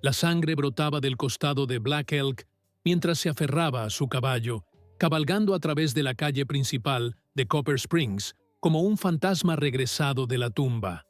La sangre brotaba del costado de Black Elk mientras se aferraba a su caballo, cabalgando a través de la calle principal de Copper Springs como un fantasma regresado de la tumba.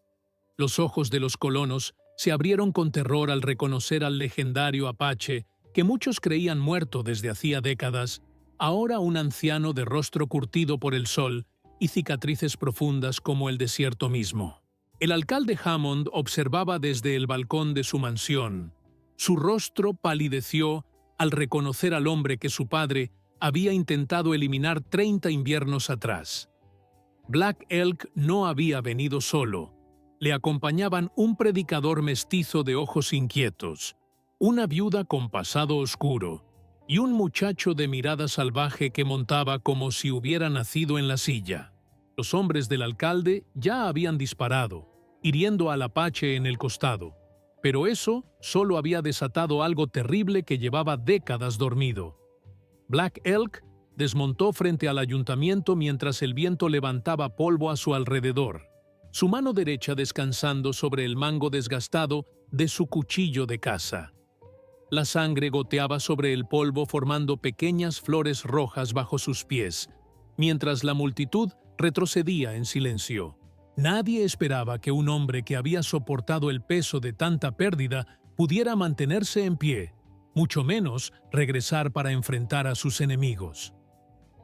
Los ojos de los colonos se abrieron con terror al reconocer al legendario Apache que muchos creían muerto desde hacía décadas, ahora un anciano de rostro curtido por el sol y cicatrices profundas como el desierto mismo. El alcalde Hammond observaba desde el balcón de su mansión. Su rostro palideció al reconocer al hombre que su padre había intentado eliminar 30 inviernos atrás. Black Elk no había venido solo. Le acompañaban un predicador mestizo de ojos inquietos, una viuda con pasado oscuro y un muchacho de mirada salvaje que montaba como si hubiera nacido en la silla. Los hombres del alcalde ya habían disparado, hiriendo al Apache en el costado, pero eso solo había desatado algo terrible que llevaba décadas dormido. Black Elk desmontó frente al ayuntamiento mientras el viento levantaba polvo a su alrededor, su mano derecha descansando sobre el mango desgastado de su cuchillo de caza. La sangre goteaba sobre el polvo formando pequeñas flores rojas bajo sus pies, mientras la multitud retrocedía en silencio. Nadie esperaba que un hombre que había soportado el peso de tanta pérdida pudiera mantenerse en pie, mucho menos regresar para enfrentar a sus enemigos.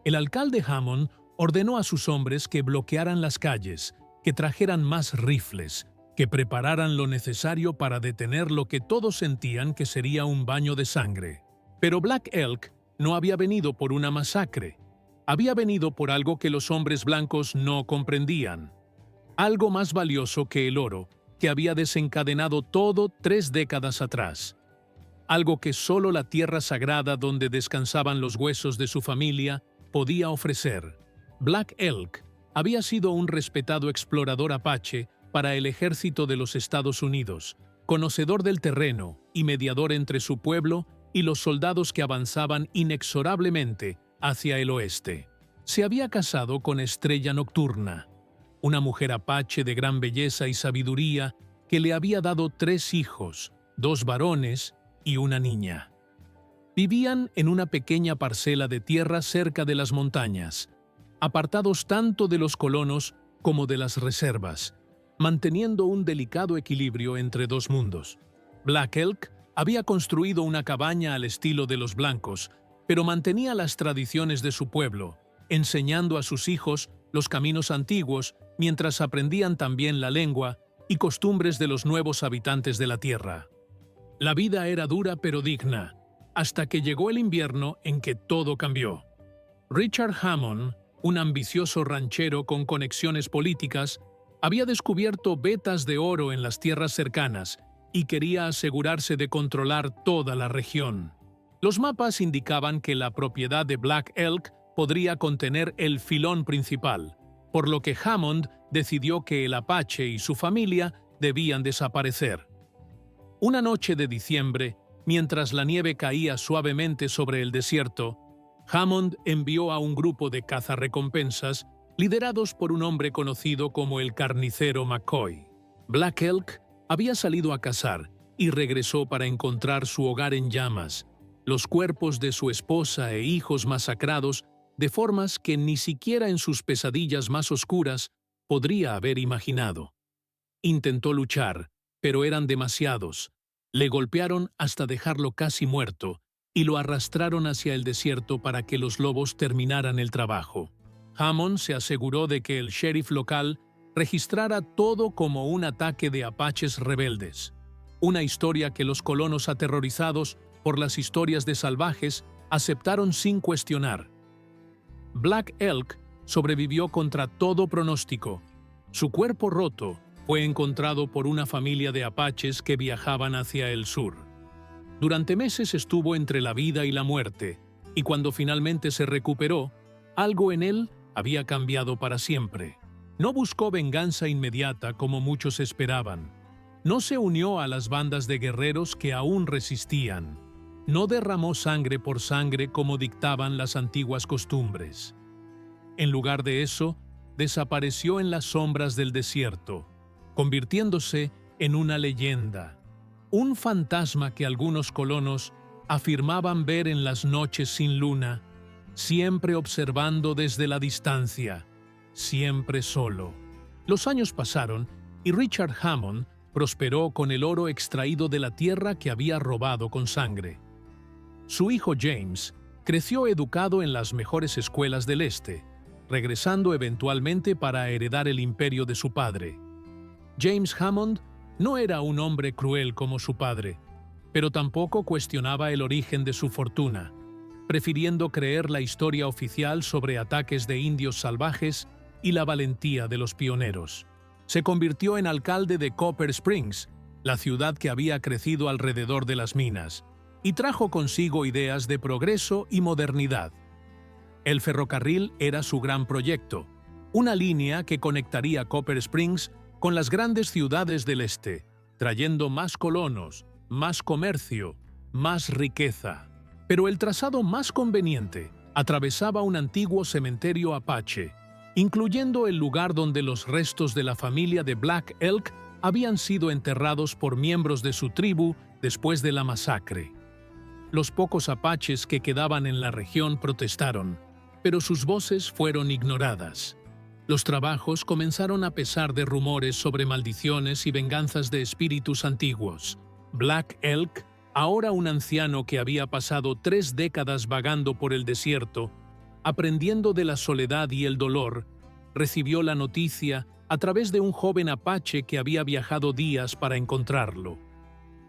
El alcalde Hammond ordenó a sus hombres que bloquearan las calles, que trajeran más rifles, que prepararan lo necesario para detener lo que todos sentían que sería un baño de sangre. Pero Black Elk no había venido por una masacre. Había venido por algo que los hombres blancos no comprendían. Algo más valioso que el oro, que había desencadenado todo 3 décadas atrás. Algo que solo la tierra sagrada donde descansaban los huesos de su familia podía ofrecer. Black Elk había sido un respetado explorador apache para el ejército de los Estados Unidos, conocedor del terreno y mediador entre su pueblo y los soldados que avanzaban inexorablemente hacia el oeste. Se había casado con Estrella Nocturna, una mujer apache de gran belleza y sabiduría que le había dado 3 hijos, 2 varones y una niña. Vivían en una pequeña parcela de tierra cerca de las montañas, apartados tanto de los colonos como de las reservas, manteniendo un delicado equilibrio entre 2 mundos. Black Elk había construido una cabaña al estilo de los blancos, pero mantenía las tradiciones de su pueblo, enseñando a sus hijos los caminos antiguos mientras aprendían también la lengua y costumbres de los nuevos habitantes de la tierra. La vida era dura pero digna, hasta que llegó el invierno en que todo cambió. Richard Hammond, un ambicioso ranchero con conexiones políticas, había descubierto vetas de oro en las tierras cercanas y quería asegurarse de controlar toda la región. Los mapas indicaban que la propiedad de Black Elk podría contener el filón principal, por lo que Hammond decidió que el Apache y su familia debían desaparecer. Una noche de diciembre, mientras la nieve caía suavemente sobre el desierto, Hammond envió a un grupo de cazarrecompensas liderados por un hombre conocido como el carnicero McCoy. Black Elk había salido a cazar y regresó para encontrar su hogar en llamas, los cuerpos de su esposa e hijos masacrados de formas que ni siquiera en sus pesadillas más oscuras podría haber imaginado. Intentó luchar, pero eran demasiados. Le golpearon hasta dejarlo casi muerto y lo arrastraron hacia el desierto para que los lobos terminaran el trabajo. Hammond se aseguró de que el sheriff local registrara todo como un ataque de apaches rebeldes, una historia que los colonos aterrorizados por las historias de salvajes aceptaron sin cuestionar. Black Elk sobrevivió contra todo pronóstico. Su cuerpo roto fue encontrado por una familia de apaches que viajaban hacia el sur. Durante meses estuvo entre la vida y la muerte, y cuando finalmente se recuperó, algo en él había cambiado para siempre. No buscó venganza inmediata como muchos esperaban. No se unió a las bandas de guerreros que aún resistían. No derramó sangre por sangre como dictaban las antiguas costumbres. En lugar de eso, desapareció en las sombras del desierto, convirtiéndose en una leyenda. un fantasma que algunos colonos afirmaban ver en las noches sin luna, siempre observando desde la distancia, siempre solo. Los años pasaron y Richard Hammond prosperó con el oro extraído de la tierra que había robado con sangre. Su hijo James creció educado en las mejores escuelas del este, regresando eventualmente para heredar el imperio de su padre. James Hammond no era un hombre cruel como su padre, pero tampoco cuestionaba el origen de su fortuna, prefiriendo creer la historia oficial sobre ataques de indios salvajes y la valentía de los pioneros. Se convirtió en alcalde de Copper Springs, la ciudad que había crecido alrededor de las minas, y trajo consigo ideas de progreso y modernidad. El ferrocarril era su gran proyecto, una línea que conectaría Copper Springs con las grandes ciudades del este, trayendo más colonos, más comercio, más riqueza. Pero el trazado más conveniente atravesaba un antiguo cementerio apache, incluyendo el lugar donde los restos de la familia de Black Elk habían sido enterrados por miembros de su tribu después de la masacre. Los pocos apaches que quedaban en la región protestaron, pero sus voces fueron ignoradas. Los trabajos comenzaron a pesar de rumores sobre maldiciones y venganzas de espíritus antiguos. Black Elk, ahora un anciano que había pasado 3 décadas vagando por el desierto, aprendiendo de la soledad y el dolor, recibió la noticia a través de un joven apache que había viajado días para encontrarlo.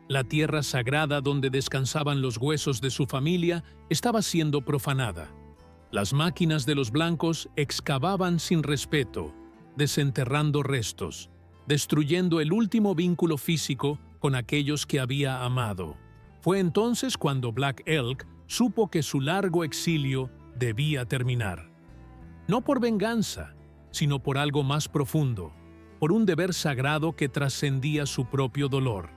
La tierra sagrada donde descansaban los huesos de su familia estaba siendo profanada. Las máquinas de los blancos excavaban sin respeto, desenterrando restos, destruyendo el último vínculo físico con aquellos que había amado. Fue entonces cuando Black Elk supo que su largo exilio debía terminar. No por venganza, sino por algo más profundo, por un deber sagrado que trascendía su propio dolor.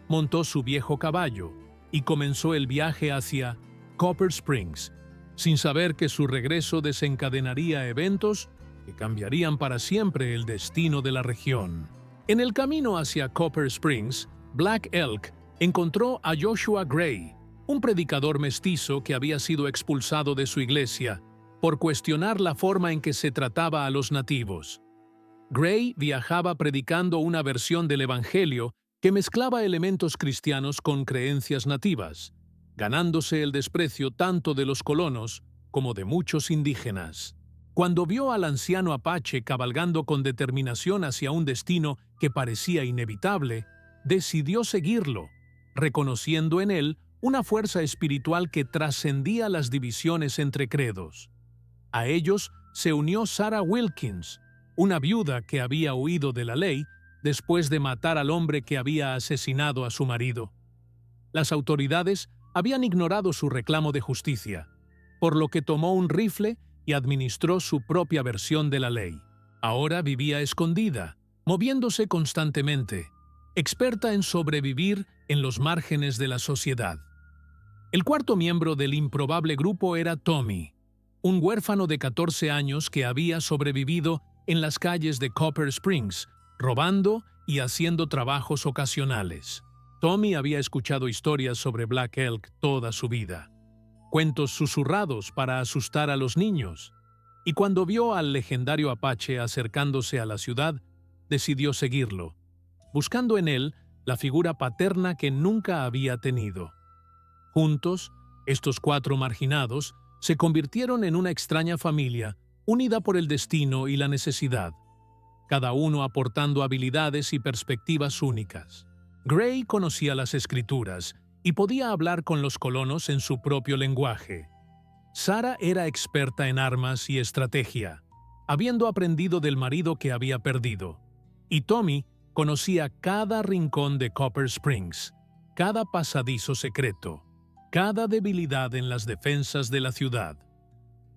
Montó su viejo caballo y comenzó el viaje hacia Copper Springs, sin saber que su regreso desencadenaría eventos que cambiarían para siempre el destino de la región. En el camino hacia Copper Springs, Black Elk encontró a Joshua Gray, un predicador mestizo que había sido expulsado de su iglesia por cuestionar la forma en que se trataba a los nativos. Gray viajaba predicando una versión del Evangelio que mezclaba elementos cristianos con creencias nativas, ganándose el desprecio tanto de los colonos como de muchos indígenas. Cuando vio al anciano apache cabalgando con determinación hacia un destino que parecía inevitable, decidió seguirlo, reconociendo en él una fuerza espiritual que trascendía las divisiones entre credos. A ellos se unió Sarah Wilkins, una viuda que había huido de la ley después de matar al hombre que había asesinado a su marido. Las autoridades habían ignorado su reclamo de justicia, por lo que tomó un rifle y administró su propia versión de la ley. Ahora vivía escondida, moviéndose constantemente, experta en sobrevivir en los márgenes de la sociedad. El cuarto miembro del improbable grupo era Tommy, un huérfano de 14 años que había sobrevivido en las calles de Copper Springs, robando y haciendo trabajos ocasionales. Tommy había escuchado historias sobre Black Elk toda su vida, cuentos susurrados para asustar a los niños, y cuando vio al legendario apache acercándose a la ciudad, decidió seguirlo, buscando en él la figura paterna que nunca había tenido. Juntos, estos 4 marginados se convirtieron en una extraña familia, unida por el destino y la necesidad, cada uno aportando habilidades y perspectivas únicas. Gray conocía las escrituras y podía hablar con los colonos en su propio lenguaje. Sarah era experta en armas y estrategia, habiendo aprendido del marido que había perdido. Y Tommy conocía cada rincón de Copper Springs, cada pasadizo secreto, cada debilidad en las defensas de la ciudad.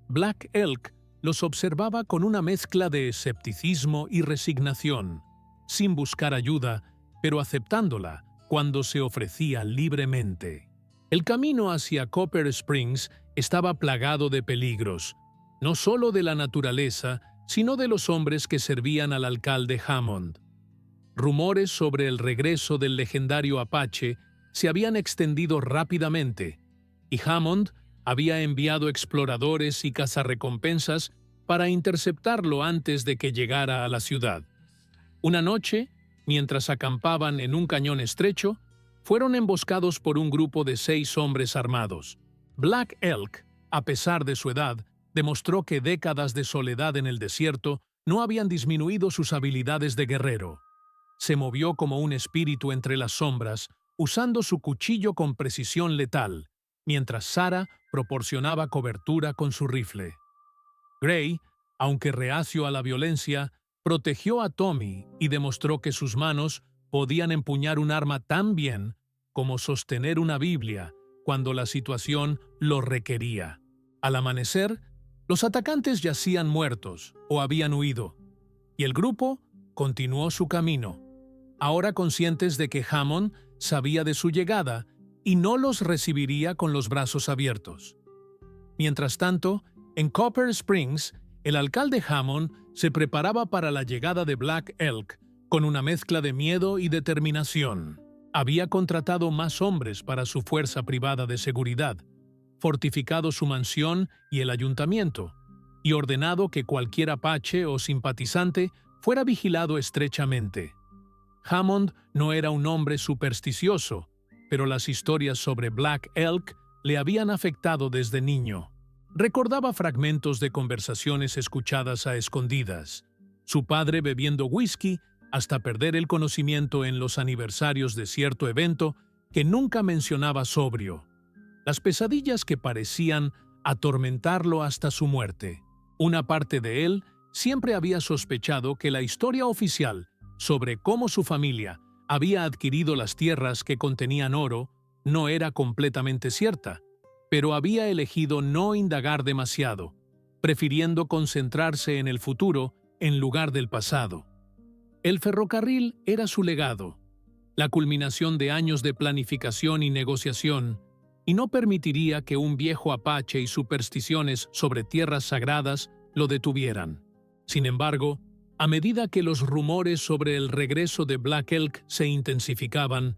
Black Elk los observaba con una mezcla de escepticismo y resignación, sin buscar ayuda, pero aceptándola cuando se ofrecía libremente. El camino hacia Copper Springs estaba plagado de peligros, no solo de la naturaleza, sino de los hombres que servían al alcalde Hammond. Rumores sobre el regreso del legendario Apache se habían extendido rápidamente, y Hammond había enviado exploradores y cazarrecompensas para interceptarlo antes de que llegara a la ciudad. Una noche, mientras acampaban en un cañón estrecho, fueron emboscados por un grupo de 6 hombres armados. Black Elk, a pesar de su edad, demostró que décadas de soledad en el desierto no habían disminuido sus habilidades de guerrero. Se movió como un espíritu entre las sombras, usando su cuchillo con precisión letal, mientras Sarah proporcionaba cobertura con su rifle. Gray, aunque reacio a la violencia, protegió a Tommy y demostró que sus manos podían empuñar un arma tan bien como sostener una Biblia cuando la situación lo requería. Al amanecer, los atacantes yacían muertos o habían huido, y el grupo continuó su camino, ahora conscientes de que Hammond sabía de su llegada y no los recibiría con los brazos abiertos. Mientras tanto, en Copper Springs, el alcalde Hammond se preparaba para la llegada de Black Elk con una mezcla de miedo y determinación. Había contratado más hombres para su fuerza privada de seguridad, fortificado su mansión y el ayuntamiento, y ordenado que cualquier apache o simpatizante fuera vigilado estrechamente. Hammond no era un hombre supersticioso, pero las historias sobre Black Elk le habían afectado desde niño. Recordaba fragmentos de conversaciones escuchadas a escondidas, su padre bebiendo whisky hasta perder el conocimiento en los aniversarios de cierto evento que nunca mencionaba sobrio, las pesadillas que parecían atormentarlo hasta su muerte. Una parte de él siempre había sospechado que la historia oficial sobre cómo su familia había adquirido las tierras que contenían oro no era completamente cierta, pero había elegido no indagar demasiado, prefiriendo concentrarse en el futuro en lugar del pasado. El ferrocarril era su legado, la culminación de años de planificación y negociación, y no permitiría que un viejo apache y supersticiones sobre tierras sagradas lo detuvieran. Sin embargo, a medida que los rumores sobre el regreso de Black Elk se intensificaban,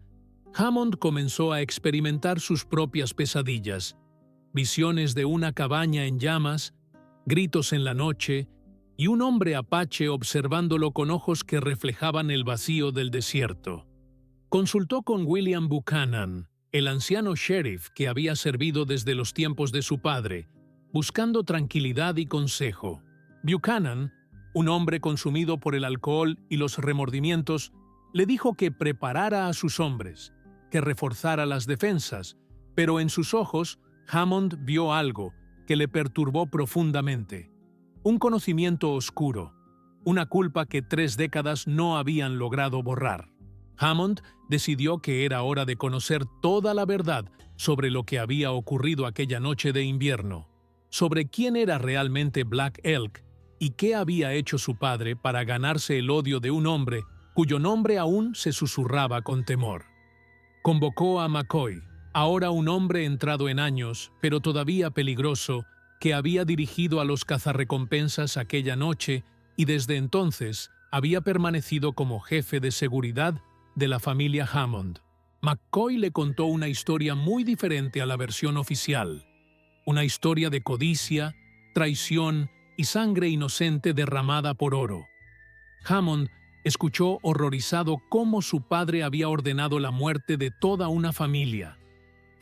Hammond comenzó a experimentar sus propias pesadillas, visiones de una cabaña en llamas, gritos en la noche y un hombre apache observándolo con ojos que reflejaban el vacío del desierto. Consultó con William Buchanan, el anciano sheriff que había servido desde los tiempos de su padre, buscando tranquilidad y consejo. Buchanan, un hombre consumido por el alcohol y los remordimientos, le dijo que preparara a sus hombres, que reforzara las defensas, pero en sus ojos Hammond vio algo que le perturbó profundamente. Un conocimiento oscuro, una culpa que 3 décadas no habían logrado borrar. Hammond decidió que era hora de conocer toda la verdad sobre lo que había ocurrido aquella noche de invierno, sobre quién era realmente Black Elk y qué había hecho su padre para ganarse el odio de un hombre cuyo nombre aún se susurraba con temor. Convocó a McCoy, ahora un hombre entrado en años, pero todavía peligroso, que había dirigido a los cazarrecompensas aquella noche y desde entonces había permanecido como jefe de seguridad de la familia Hammond. McCoy le contó una historia muy diferente a la versión oficial, una historia de codicia, traición y sangre inocente derramada por oro. Hammond escuchó horrorizado cómo su padre había ordenado la muerte de toda una familia,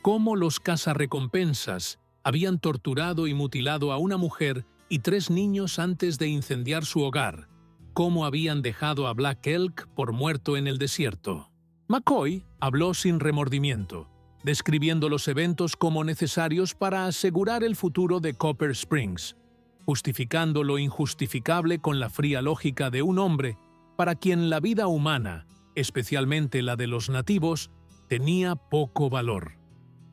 cómo los cazarrecompensas habían torturado y mutilado a una mujer y 3 niños antes de incendiar su hogar, cómo habían dejado a Black Elk por muerto en el desierto. McCoy habló sin remordimiento, describiendo los eventos como necesarios para asegurar el futuro de Copper Springs, justificando lo injustificable con la fría lógica de un hombre para quien la vida humana, especialmente la de los nativos, tenía poco valor.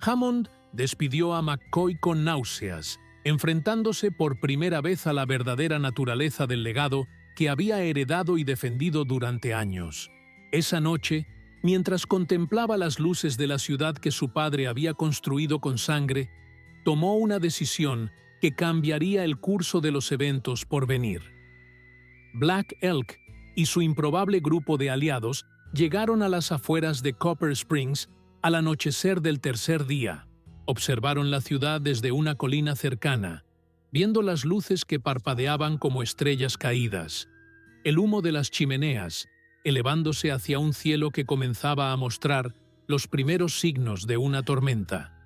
Hammond despidió a McCoy con náuseas, enfrentándose por primera vez a la verdadera naturaleza del legado que había heredado y defendido durante años. Esa noche, mientras contemplaba las luces de la ciudad que su padre había construido con sangre, tomó una decisión que cambiaría el curso de los eventos por venir. Black Elk y su improbable grupo de aliados llegaron a las afueras de Copper Springs al anochecer del tercer día. Observaron la ciudad desde una colina cercana, viendo las luces que parpadeaban como estrellas caídas, el humo de las chimeneas, elevándose hacia un cielo que comenzaba a mostrar los primeros signos de una tormenta.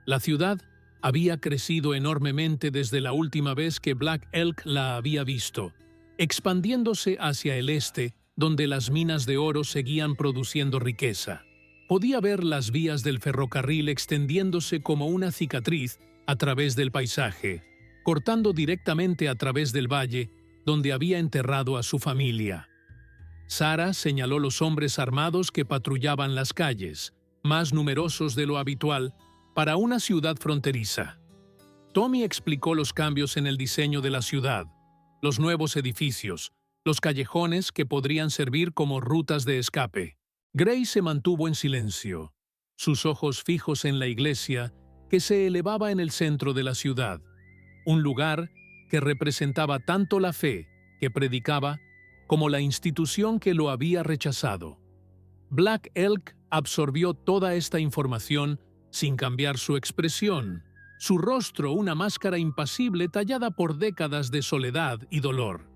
La ciudad había crecido enormemente desde la última vez que Black Elk la había visto, expandiéndose hacia el este, donde las minas de oro seguían produciendo riqueza. Podía ver las vías del ferrocarril extendiéndose como una cicatriz a través del paisaje, cortando directamente a través del valle donde había enterrado a su familia. Sarah señaló los hombres armados que patrullaban las calles, más numerosos de lo habitual, para una ciudad fronteriza. Tommy explicó los cambios en el diseño de la ciudad, los nuevos edificios, los callejones que podrían servir como rutas de escape. Gray se mantuvo en silencio, sus ojos fijos en la iglesia que se elevaba en el centro de la ciudad, un lugar que representaba tanto la fe que predicaba como la institución que lo había rechazado. Black Elk absorbió toda esta información sin cambiar su expresión, su rostro una máscara impasible tallada por décadas de soledad y dolor.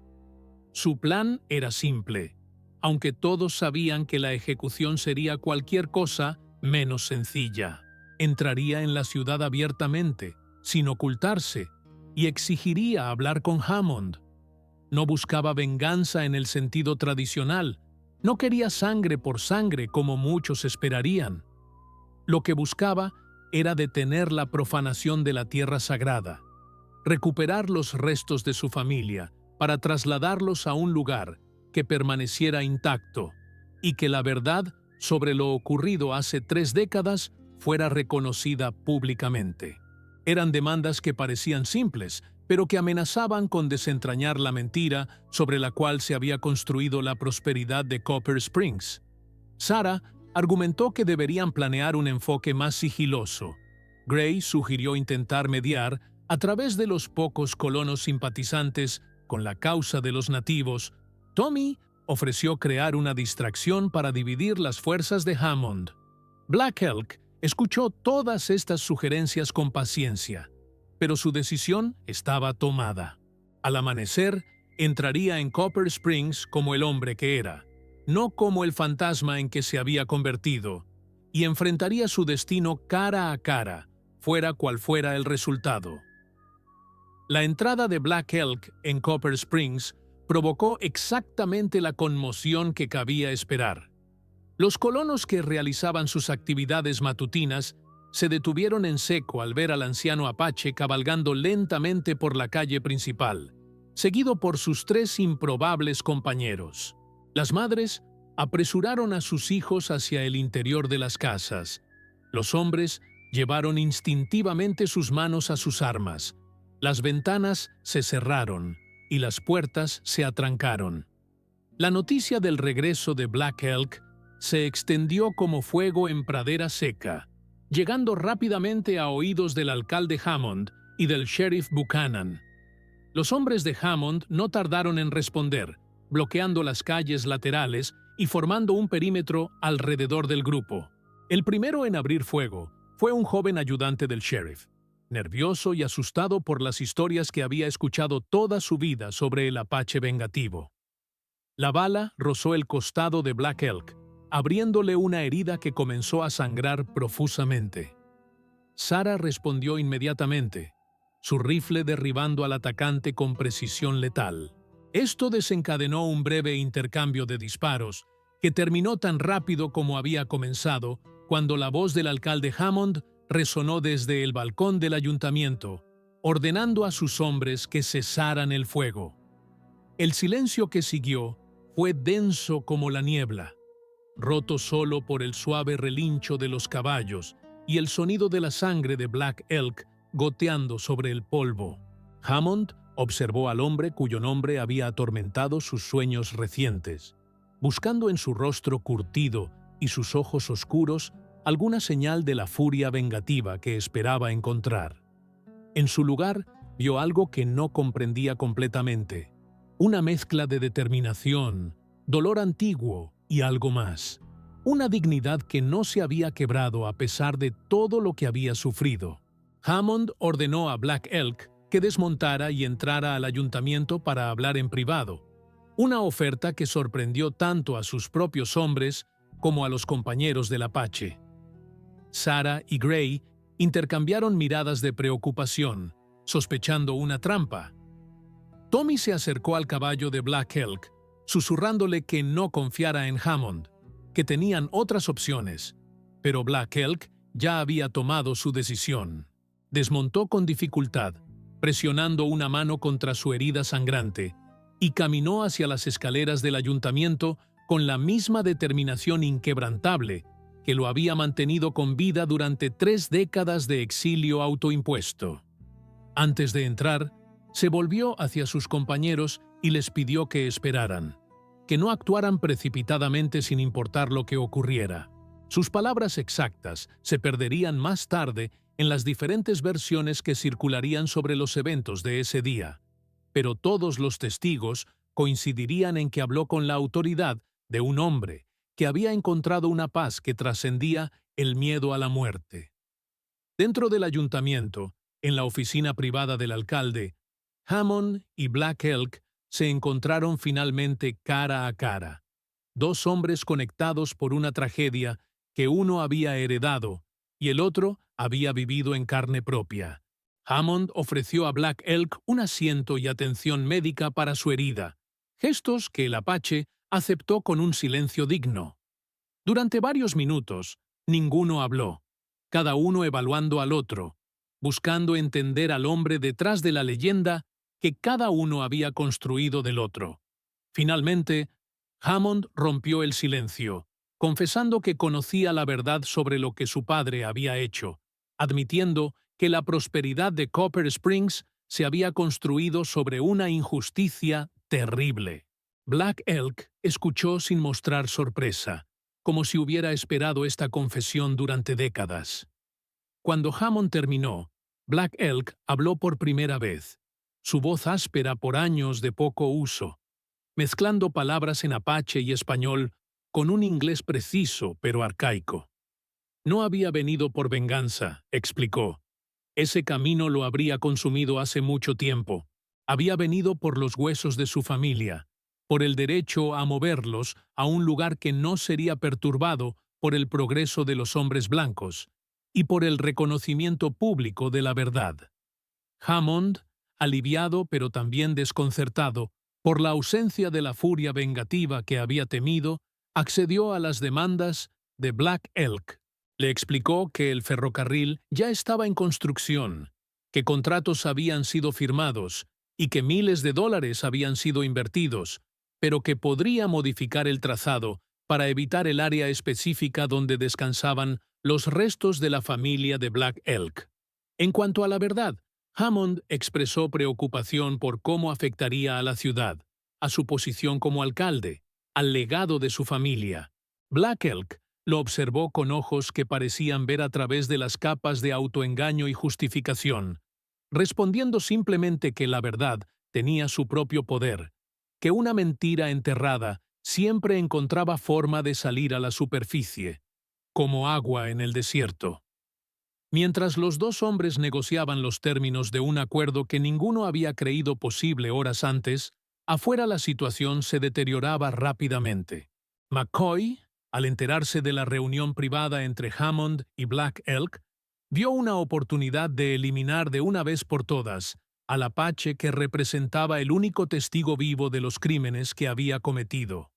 Su plan era simple, aunque todos sabían que la ejecución sería cualquier cosa menos sencilla. Entraría en la ciudad abiertamente, sin ocultarse, y exigiría hablar con Hammond. No buscaba venganza en el sentido tradicional, no quería sangre por sangre como muchos esperarían. Lo que buscaba era detener la profanación de la tierra sagrada, recuperar los restos de su familia para trasladarlos a un lugar que permaneciera intacto y que la verdad sobre lo ocurrido hace 3 décadas fuera reconocida públicamente. Eran demandas que parecían simples, pero que amenazaban con desentrañar la mentira sobre la cual se había construido la prosperidad de Copper Springs. Sarah argumentó que deberían planear un enfoque más sigiloso. Gray sugirió intentar mediar a través de los pocos colonos simpatizantes con la causa de los nativos. Tommy ofreció crear una distracción para dividir las fuerzas de Hammond. Black Elk escuchó todas estas sugerencias con paciencia, pero su decisión estaba tomada. Al amanecer, entraría en Copper Springs como el hombre que era, no como el fantasma en que se había convertido, y enfrentaría su destino cara a cara, fuera cual fuera el resultado. La entrada de Black Elk en Copper Springs provocó exactamente la conmoción que cabía esperar. Los colonos que realizaban sus actividades matutinas se detuvieron en seco al ver al anciano apache cabalgando lentamente por la calle principal, seguido por sus 3 improbables compañeros. Las madres apresuraron a sus hijos hacia el interior de las casas. Los hombres llevaron instintivamente sus manos a sus armas. Las ventanas se cerraron y las puertas se atrancaron. La noticia del regreso de Black Elk se extendió como fuego en pradera seca, llegando rápidamente a oídos del alcalde Hammond y del sheriff Buchanan. Los hombres de Hammond no tardaron en responder, bloqueando las calles laterales y formando un perímetro alrededor del grupo. El primero en abrir fuego fue un joven ayudante del sheriff, nervioso y asustado por las historias que había escuchado toda su vida sobre el apache vengativo. La bala rozó el costado de Black Elk, abriéndole una herida que comenzó a sangrar profusamente. Sarah respondió inmediatamente, su rifle derribando al atacante con precisión letal. Esto desencadenó un breve intercambio de disparos, que terminó tan rápido como había comenzado, cuando la voz del alcalde Hammond resonó desde el balcón del ayuntamiento, ordenando a sus hombres que cesaran el fuego. El silencio que siguió fue denso como la niebla, roto solo por el suave relincho de los caballos y el sonido de la sangre de Black Elk goteando sobre el polvo. Hammond observó al hombre cuyo nombre había atormentado sus sueños recientes, buscando en su rostro curtido y sus ojos oscuros alguna señal de la furia vengativa que esperaba encontrar. En su lugar, vio algo que no comprendía completamente, una mezcla de determinación, dolor antiguo y algo más. Una dignidad que no se había quebrado a pesar de todo lo que había sufrido. Hammond ordenó a Black Elk que desmontara y entrara al ayuntamiento para hablar en privado, una oferta que sorprendió tanto a sus propios hombres como a los compañeros del Apache. Sarah y Gray intercambiaron miradas de preocupación, sospechando una trampa. Tommy se acercó al caballo de Black Elk, susurrándole que no confiara en Hammond, que tenían otras opciones, pero Black Elk ya había tomado su decisión. Desmontó con dificultad, presionando una mano contra su herida sangrante, y caminó hacia las escaleras del ayuntamiento con la misma determinación inquebrantable que lo había mantenido con vida durante 3 décadas de exilio autoimpuesto. Antes de entrar, se volvió hacia sus compañeros y les pidió que esperaran, que no actuaran precipitadamente sin importar lo que ocurriera. Sus palabras exactas se perderían más tarde en las diferentes versiones que circularían sobre los eventos de ese día, pero todos los testigos coincidirían en que habló con la autoridad de un hombre que había encontrado una paz que trascendía el miedo a la muerte. Dentro del ayuntamiento, en la oficina privada del alcalde, Hammond y Black Elk se encontraron finalmente cara a cara. 2 hombres conectados por una tragedia que uno había heredado y el otro había vivido en carne propia. Hammond ofreció a Black Elk un asiento y atención médica para su herida, gestos que el Apache aceptó con un silencio digno. Durante varios minutos, ninguno habló, cada uno evaluando al otro, buscando entender al hombre detrás de la leyenda que cada uno había construido del otro. Finalmente, Hammond rompió el silencio, confesando que conocía la verdad sobre lo que su padre había hecho, admitiendo que la prosperidad de Copper Springs se había construido sobre una injusticia terrible. Black Elk escuchó sin mostrar sorpresa, como si hubiera esperado esta confesión durante décadas. Cuando Hammond terminó, Black Elk habló por primera vez, su voz áspera por años de poco uso, mezclando palabras en apache y español con un inglés preciso pero arcaico. No había venido por venganza, explicó. Ese camino lo habría consumido hace mucho tiempo. Había venido por los huesos de su familia, por el derecho a moverlos a un lugar que no sería perturbado por el progreso de los hombres blancos, y por el reconocimiento público de la verdad. Hammond, aliviado pero también desconcertado por la ausencia de la furia vengativa que había temido, accedió a las demandas de Black Elk. Le explicó que el ferrocarril ya estaba en construcción, que contratos habían sido firmados y que miles de dólares habían sido invertidos, pero que podría modificar el trazado para evitar el área específica donde descansaban los restos de la familia de Black Elk. En cuanto a la verdad, Hammond expresó preocupación por cómo afectaría a la ciudad, a su posición como alcalde, al legado de su familia. Black Elk lo observó con ojos que parecían ver a través de las capas de autoengaño y justificación, respondiendo simplemente que la verdad tenía su propio poder, que una mentira enterrada siempre encontraba forma de salir a la superficie, como agua en el desierto. Mientras los 2 hombres negociaban los términos de un acuerdo que ninguno había creído posible horas antes, afuera la situación se deterioraba rápidamente. McCoy, al enterarse de la reunión privada entre Hammond y Black Elk, vio una oportunidad de eliminar de una vez por todas al Apache que representaba el único testigo vivo de los crímenes que había cometido.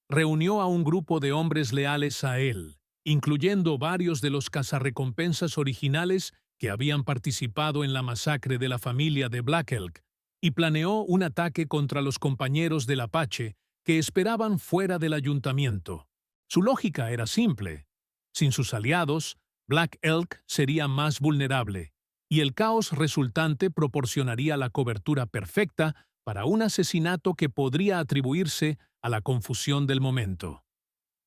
Reunió a un grupo de hombres leales a él, incluyendo varios de los cazarrecompensas originales que habían participado en la masacre de la familia de Black Elk, y planeó un ataque contra los compañeros del Apache que esperaban fuera del ayuntamiento. Su lógica era simple. Sin sus aliados, Black Elk sería más vulnerable, y el caos resultante proporcionaría la cobertura perfecta para un asesinato que podría atribuirse a la confusión del momento.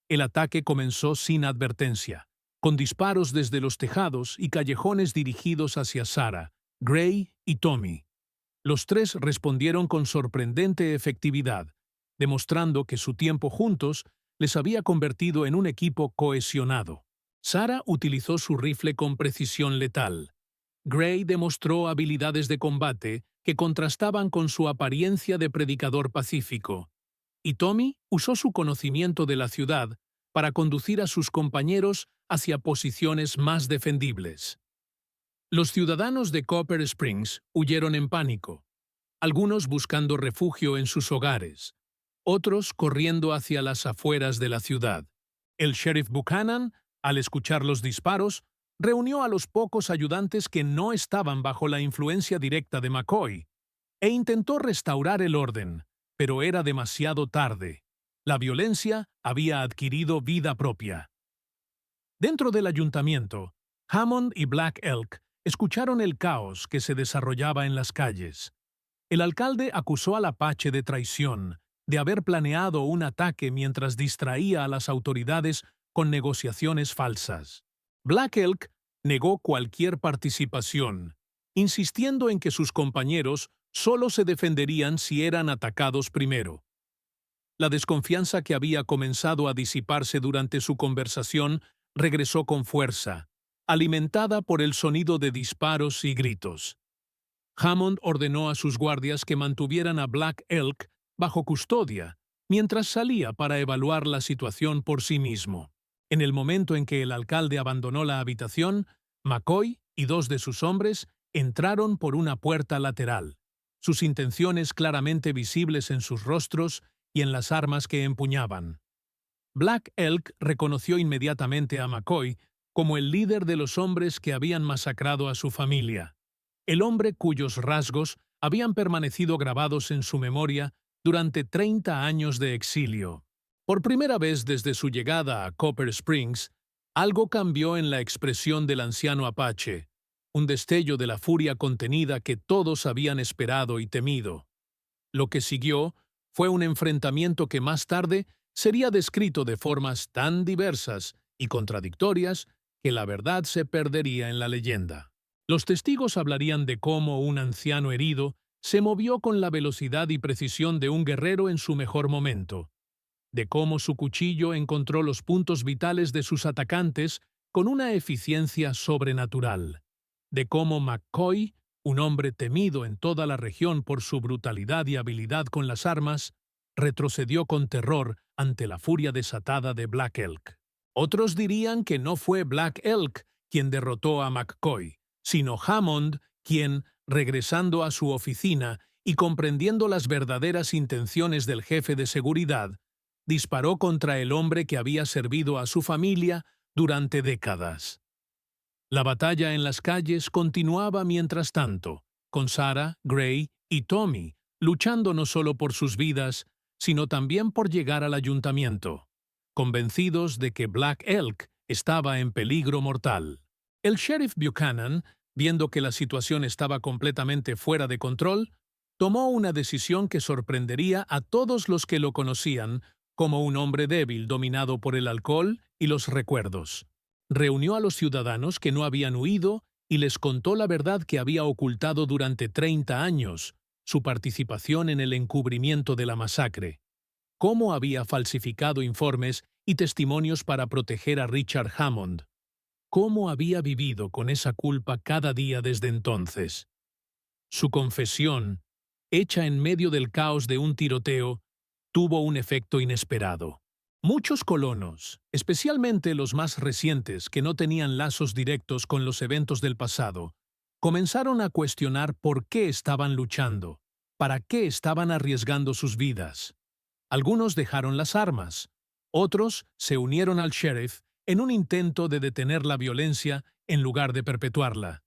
El ataque comenzó sin advertencia, con disparos desde los tejados y callejones dirigidos hacia Sarah, Gray y Tommy. Los 3 respondieron con sorprendente efectividad, demostrando que su tiempo juntos les había convertido en un equipo cohesionado. Sarah utilizó su rifle con precisión letal. Gray demostró habilidades de combate que contrastaban con su apariencia de predicador pacífico, y Tommy usó su conocimiento de la ciudad para conducir a sus compañeros hacia posiciones más defendibles. Los ciudadanos de Copper Springs huyeron en pánico, algunos buscando refugio en sus hogares, otros corriendo hacia las afueras de la ciudad. El sheriff Buchanan, al escuchar los disparos, reunió a los pocos ayudantes que no estaban bajo la influencia directa de McCoy e intentó restaurar el orden, pero era demasiado tarde. La violencia había adquirido vida propia. Dentro del ayuntamiento, Hammond y Black Elk escucharon el caos que se desarrollaba en las calles. El alcalde acusó al Apache de traición, de haber planeado un ataque mientras distraía a las autoridades con negociaciones falsas. Black Elk negó cualquier participación, insistiendo en que sus compañeros solo se defenderían si eran atacados primero. La desconfianza que había comenzado a disiparse durante su conversación regresó con fuerza, alimentada por el sonido de disparos y gritos. Hammond ordenó a sus guardias que mantuvieran a Black Elk bajo custodia, mientras salía para evaluar la situación por sí mismo. En el momento en que el alcalde abandonó la habitación, McCoy y dos de sus hombres entraron por una puerta lateral, sus intenciones claramente visibles en sus rostros y en las armas que empuñaban. Black Elk reconoció inmediatamente a McCoy como el líder de los hombres que habían masacrado a su familia, el hombre cuyos rasgos habían permanecido grabados en su memoria durante 30 años de exilio. Por primera vez desde su llegada a Copper Springs, algo cambió en la expresión del anciano Apache, un destello de la furia contenida que todos habían esperado y temido. Lo que siguió fue un enfrentamiento que más tarde sería descrito de formas tan diversas y contradictorias que la verdad se perdería en la leyenda. Los testigos hablarían de cómo un anciano herido se movió con la velocidad y precisión de un guerrero en su mejor momento, de cómo su cuchillo encontró los puntos vitales de sus atacantes con una eficiencia sobrenatural, de cómo McCoy, un hombre temido en toda la región por su brutalidad y habilidad con las armas, retrocedió con terror ante la furia desatada de Black Elk. Otros dirían que no fue Black Elk quien derrotó a McCoy, sino Hammond quien, regresando a su oficina y comprendiendo las verdaderas intenciones del jefe de seguridad, disparó contra el hombre que había servido a su familia durante décadas. La batalla en las calles continuaba mientras tanto, con Sarah, Gray y Tommy luchando no solo por sus vidas, sino también por llegar al ayuntamiento, convencidos de que Black Elk estaba en peligro mortal. El sheriff Buchanan, viendo que la situación estaba completamente fuera de control, tomó una decisión que sorprendería a todos los que lo conocían como un hombre débil dominado por el alcohol y los recuerdos. Reunió a los ciudadanos que no habían huido y les contó la verdad que había ocultado durante 30 años, su participación en el encubrimiento de la masacre, cómo había falsificado informes y testimonios para proteger a Richard Hammond, cómo había vivido con esa culpa cada día desde entonces. Su confesión, hecha en medio del caos de un tiroteo, tuvo un efecto inesperado. Muchos colonos, especialmente los más recientes que no tenían lazos directos con los eventos del pasado, comenzaron a cuestionar por qué estaban luchando, para qué estaban arriesgando sus vidas. Algunos dejaron las armas, otros se unieron al sheriff en un intento de detener la violencia en lugar de perpetuarla.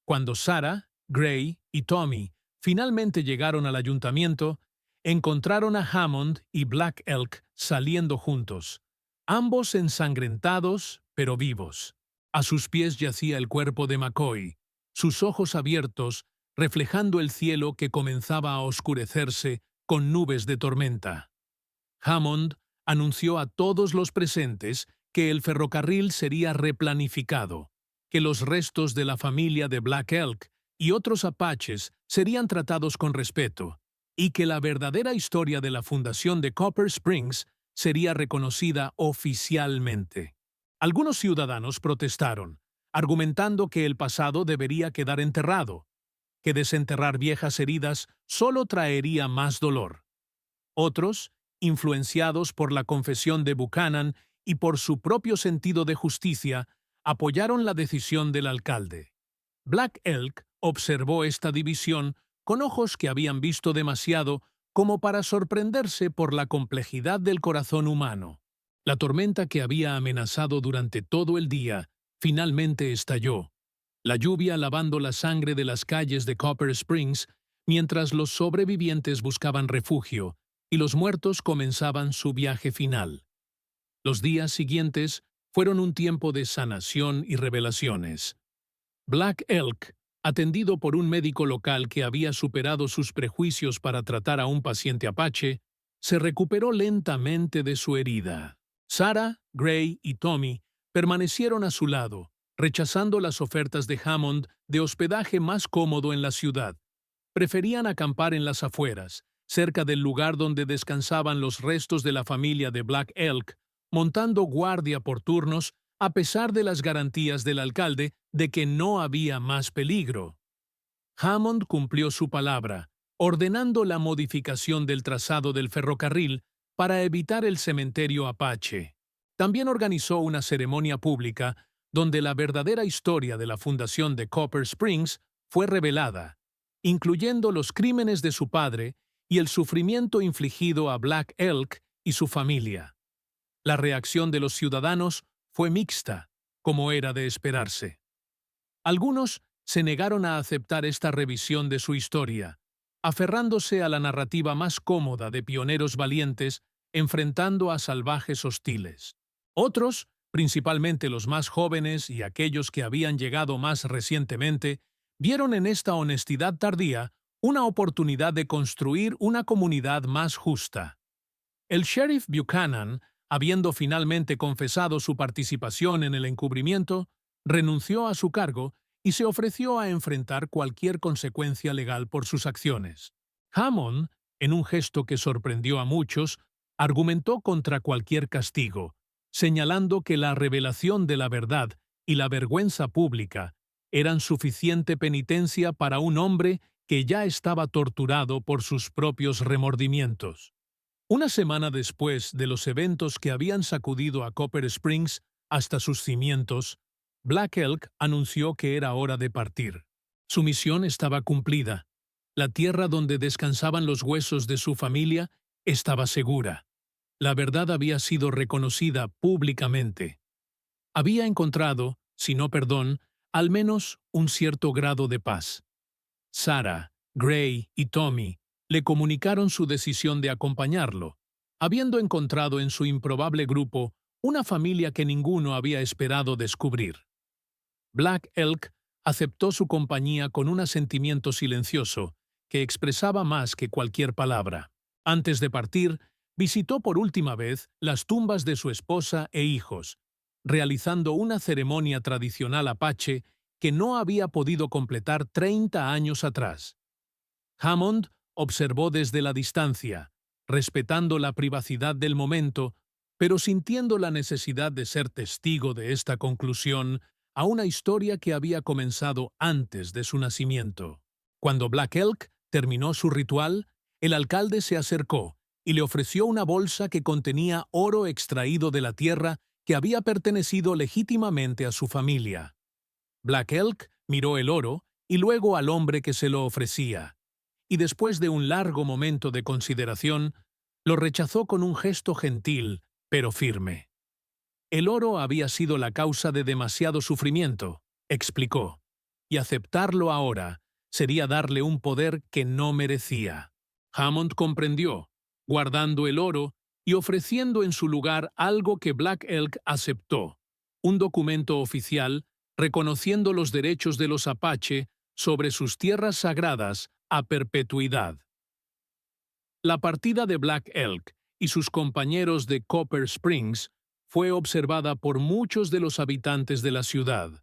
Cuando Sarah, Gray y Tommy finalmente llegaron al ayuntamiento, encontraron a Hammond y Black Elk saliendo juntos, ambos ensangrentados pero vivos. A sus pies yacía el cuerpo de McCoy, sus ojos abiertos, reflejando el cielo que comenzaba a oscurecerse con nubes de tormenta. Hammond anunció a todos los presentes que el ferrocarril sería replanificado, que los restos de la familia de Black Elk y otros apaches serían tratados con respeto, y que la verdadera historia de la fundación de Copper Springs sería reconocida oficialmente. Algunos ciudadanos protestaron, argumentando que el pasado debería quedar enterrado, que desenterrar viejas heridas solo traería más dolor. Otros, influenciados por la confesión de Buchanan y por su propio sentido de justicia, apoyaron la decisión del alcalde. Black Elk observó esta división con ojos que habían visto demasiado como para sorprenderse por la complejidad del corazón humano. La tormenta que había amenazado durante todo el día finalmente estalló, la lluvia lavando la sangre de las calles de Copper Springs mientras los sobrevivientes buscaban refugio y los muertos comenzaban su viaje final. Los días siguientes fueron un tiempo de sanación y revelaciones. Black Elk, atendido por un médico local que había superado sus prejuicios para tratar a un paciente apache, se recuperó lentamente de su herida. Sarah, Gray y Tommy permanecieron a su lado, rechazando las ofertas de Hammond de hospedaje más cómodo en la ciudad. Preferían acampar en las afueras, cerca del lugar donde descansaban los restos de la familia de Black Elk, montando guardia por turnos a pesar de las garantías del alcalde de que no había más peligro. Hammond cumplió su palabra, ordenando la modificación del trazado del ferrocarril para evitar el cementerio Apache. También organizó una ceremonia pública donde la verdadera historia de la fundación de Copper Springs fue revelada, incluyendo los crímenes de su padre y el sufrimiento infligido a Black Elk y su familia. La reacción de los ciudadanos fue mixta, como era de esperarse. Algunos se negaron a aceptar esta revisión de su historia, aferrándose a la narrativa más cómoda de pioneros valientes enfrentando a salvajes hostiles. Otros, principalmente los más jóvenes y aquellos que habían llegado más recientemente, vieron en esta honestidad tardía una oportunidad de construir una comunidad más justa. El sheriff Buchanan, habiendo finalmente confesado su participación en el encubrimiento, renunció a su cargo y se ofreció a enfrentar cualquier consecuencia legal por sus acciones. Hammond, en un gesto que sorprendió a muchos, argumentó contra cualquier castigo, señalando que la revelación de la verdad y la vergüenza pública eran suficiente penitencia para un hombre que ya estaba torturado por sus propios remordimientos. Una semana después de los eventos que habían sacudido a Copper Springs hasta sus cimientos, Black Elk anunció que era hora de partir. Su misión estaba cumplida. La tierra donde descansaban los huesos de su familia estaba segura. La verdad había sido reconocida públicamente. Había encontrado, si no perdón, al menos un cierto grado de paz. Sarah, Gray y Tommy le comunicaron su decisión de acompañarlo, habiendo encontrado en su improbable grupo una familia que ninguno había esperado descubrir. Black Elk aceptó su compañía con un asentimiento silencioso que expresaba más que cualquier palabra. Antes de partir, visitó por última vez las tumbas de su esposa e hijos, realizando una ceremonia tradicional apache que no había podido completar 30 años atrás. Hammond observó desde la distancia, respetando la privacidad del momento, pero sintiendo la necesidad de ser testigo de esta conclusión a una historia que había comenzado antes de su nacimiento. Cuando Black Elk terminó su ritual, el alcalde se acercó y le ofreció una bolsa que contenía oro extraído de la tierra que había pertenecido legítimamente a su familia. Black Elk miró el oro y luego al hombre que se lo ofrecía, y después de un largo momento de consideración, lo rechazó con un gesto gentil, pero firme. El oro había sido la causa de demasiado sufrimiento, explicó, y aceptarlo ahora sería darle un poder que no merecía. Hammond comprendió, guardando el oro y ofreciendo en su lugar algo que Black Elk aceptó, un documento oficial reconociendo los derechos de los Apache sobre sus tierras sagradas a perpetuidad. La partida de Black Elk y sus compañeros de Copper Springs fue observada por muchos de los habitantes de la ciudad,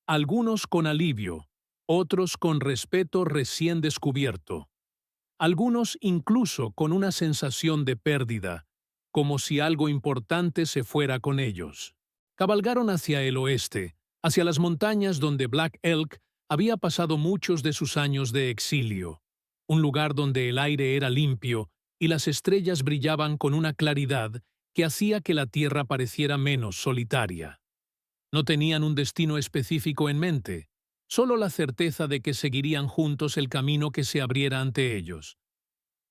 algunos con alivio, otros con respeto recién descubierto. algunos incluso con una sensación de pérdida, como si algo importante se fuera con ellos. Cabalgaron hacia el oeste, hacia las montañas donde Black Elk había pasado muchos de sus años de exilio, un lugar donde el aire era limpio y las estrellas brillaban con una claridad que hacía que la tierra pareciera menos solitaria. No tenían un destino específico en mente, solo la certeza de que seguirían juntos el camino que se abriera ante ellos.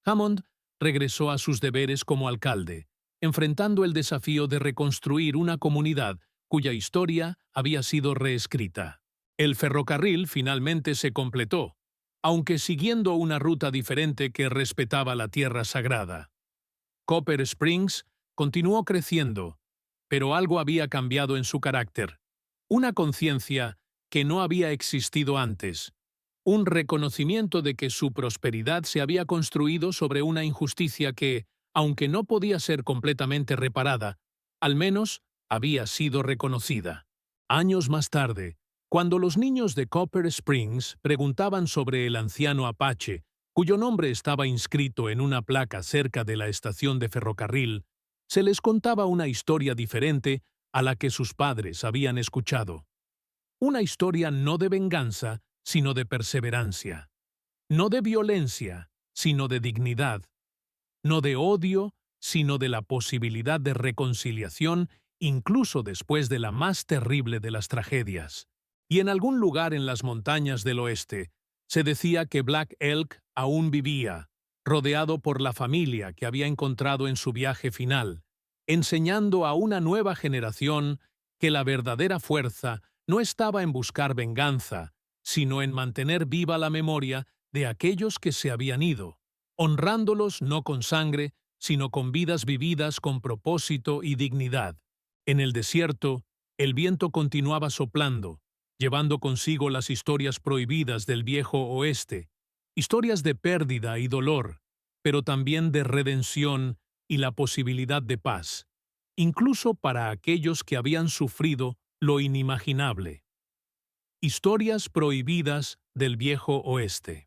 Hammond regresó a sus deberes como alcalde, enfrentando el desafío de reconstruir una comunidad cuya historia había sido reescrita. El ferrocarril finalmente se completó, aunque siguiendo una ruta diferente que respetaba la tierra sagrada. Copper Springs continuó creciendo, pero algo había cambiado en su carácter. Una conciencia que no había existido antes. Un reconocimiento de que su prosperidad se había construido sobre una injusticia que, aunque no podía ser completamente reparada, al menos había sido reconocida. Años más tarde, cuando los niños de Copper Springs preguntaban sobre el anciano Apache, cuyo nombre estaba inscrito en una placa cerca de la estación de ferrocarril, se les contaba una historia diferente a la que sus padres habían escuchado. Una historia no de venganza, sino de perseverancia. No de violencia, sino de dignidad. No de odio, sino de la posibilidad de reconciliación incluso después de la más terrible de las tragedias. Y en algún lugar en las montañas del oeste, se decía que Black Elk aún vivía, rodeado por la familia que había encontrado en su viaje final, enseñando a una nueva generación que la verdadera fuerza no estaba en buscar venganza, sino en mantener viva la memoria de aquellos que se habían ido, honrándolos no con sangre, sino con vidas vividas con propósito y dignidad. En el desierto, el viento continuaba soplando, llevando consigo las historias prohibidas del viejo oeste, historias de pérdida y dolor, pero también de redención y la posibilidad de paz, incluso para aquellos que habían sufrido lo inimaginable. Historias prohibidas del viejo oeste.